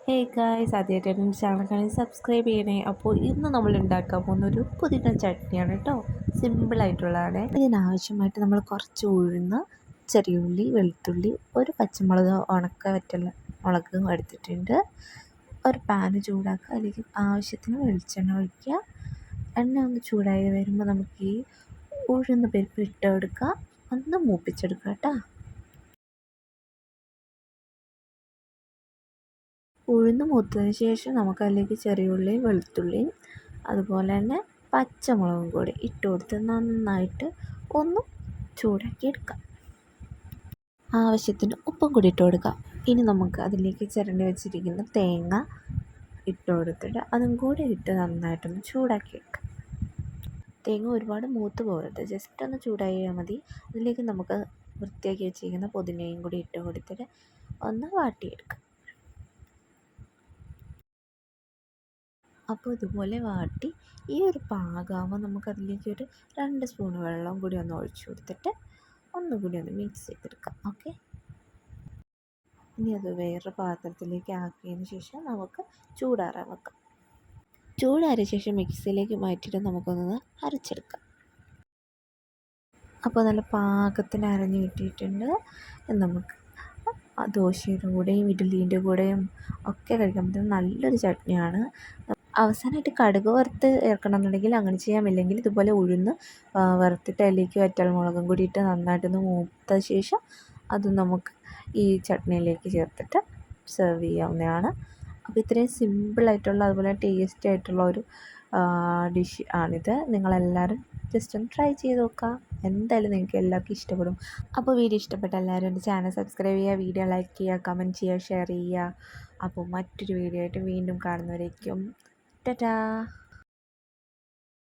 Hey guys, ആദ്യമായിട്ടാണ് എൻ്റെ channel കാണി സബ്സ്ക്രൈബ് ചെയ്യണേ. അപ്പോൾ ഇന്ന് നമ്മൾ ഉണ്ടാക്കാൻ പോകുന്ന ഒരു പുതിന ചട്നിയാണ് കേട്ടോ. സിമ്പിളായിട്ടുള്ളതാണ്. ഇതിനാവശ്യമായിട്ട് നമ്മൾ കുറച്ച് ഉഴുന്ന്, ചെറിയ ഉള്ളി, വെളുത്തുള്ളി, ഒരു പച്ചമുളക്, ഉണക്ക വറ്റൽ മുളകും എടുത്തിട്ടുണ്ട്. ഒരു പാന് ചൂടാക്കുക, അതിലേക്ക് ആവശ്യത്തിന് വെളിച്ചെണ്ണ ഒഴിക്കുക. എണ്ണ ഒന്ന് ചൂടായി വരുമ്പോൾ നമുക്ക് ഈ ഉഴുന്ന് പരിപ്പ് ഇട്ട് കൊടുക്കുക, ഒന്ന് മൂപ്പിച്ചെടുക്കുക കേട്ടോ. ഉഴുന്ന് മൂത്തതിന് ശേഷം നമുക്ക് അതിലേക്ക് ചെറിയ ഉള്ളിയും വെളുത്തുള്ളിയും അതുപോലെ തന്നെ പച്ചമുളകും കൂടി ഇട്ട് കൊടുത്ത് നന്നായിട്ട് ഒന്ന് ചൂടാക്കി എടുക്കാം. ആവശ്യത്തിന് ഉപ്പും കൂടി ഇട്ട് കൊടുക്കാം. ഇനി നമുക്ക് അതിലേക്ക് ചിരണ്ടി വെച്ചിരിക്കുന്ന തേങ്ങ ഇട്ട് കൊടുത്തിട്ട് അതും കൂടി ഇട്ട് നന്നായിട്ടൊന്ന് ചൂടാക്കി എടുക്കാം. തേങ്ങ ഒരുപാട് മൂത്ത് പോകരുത്, ജസ്റ്റ് ഒന്ന് ചൂടായാൽ മതി. അതിലേക്ക് നമുക്ക് വൃത്തിയാക്കി വെച്ചിരിക്കുന്ന പുതിനയും കൂടി ഇട്ട് കൊടുത്തിട്ട് ഒന്ന് വാട്ടിയെടുക്കാം. അപ്പോൾ ഇതുപോലെ വാട്ടി ഈ ഒരു പാകമാകുമ്പോൾ നമുക്കതിലേക്ക് ഒരു 2 സ്പൂൺ വെള്ളം കൂടി ഒന്ന് ഒഴിച്ചു കൊടുത്തിട്ട് ഒന്നുകൂടി ഒന്ന് മിക്സ് ചെയ്തെടുക്കാം. ഓക്കെ, ഇനി അത് വേറൊരു പാത്രത്തിലേക്ക് ആക്കിയതിന് ശേഷം നമുക്ക് ചൂടാറാൻ വെക്കാം. ചൂടാറിയ ശേഷം മിക്സിയിലേക്ക് മാറ്റിയിട്ട് നമുക്കൊന്ന് അരച്ചെടുക്കാം. അപ്പോൾ നല്ല പാകത്തിന് അരഞ്ഞ് കിട്ടിയിട്ടുണ്ട്. നമുക്ക് ദോശയുടെ കൂടെയും ഇഡ്ഡലീൻ്റെ കൂടെയും ഒക്കെ കഴിക്കാൻ പറ്റുന്ന നല്ലൊരു ചട്നിയാണ്. അവസാനമായിട്ട് കടുക് വറുത്ത് ചേർക്കണമെന്നുണ്ടെങ്കിൽ അങ്ങനെ ചെയ്യാം. ഇല്ലെങ്കിൽ ഇതുപോലെ ഉഴുന്ന് വറുത്തിട്ട് അതിലേക്ക് വറ്റൽമുളകും കൂടി ഇട്ട് നന്നായിട്ടൊന്ന് മൂത്ത ശേഷം അത് നമുക്ക് ഈ ചട്നിയിലേക്ക് ചേർത്തിട്ട് സെർവ് ചെയ്യാവുന്നതാണ്. അപ്പോൾ ഇത്രയും സിമ്പിളായിട്ടുള്ള അതുപോലെ ടേസ്റ്റി ആയിട്ടുള്ള ഒരു ഡിഷ് ആണിത്. നിങ്ങളെല്ലാവരും ജസ്റ്റ് ഒന്ന് ട്രൈ ചെയ്ത് നോക്കുക. എന്തായാലും നിങ്ങൾക്ക് എല്ലാവർക്കും ഇഷ്ടപ്പെടും. അപ്പോൾ വീഡിയോ ഇഷ്ടപ്പെട്ട എല്ലാവരും എൻ്റെ ചാനൽ സബ്സ്ക്രൈബ് ചെയ്യുക, വീഡിയോ ലൈക്ക് ചെയ്യുക, കമൻറ്റ് ചെയ്യുക, ഷെയർ ചെയ്യുക. അപ്പോൾ മറ്റൊരു വീഡിയോ ആയിട്ട് വീണ്ടും കാണുന്നവരേക്കും ടാറ്റാ.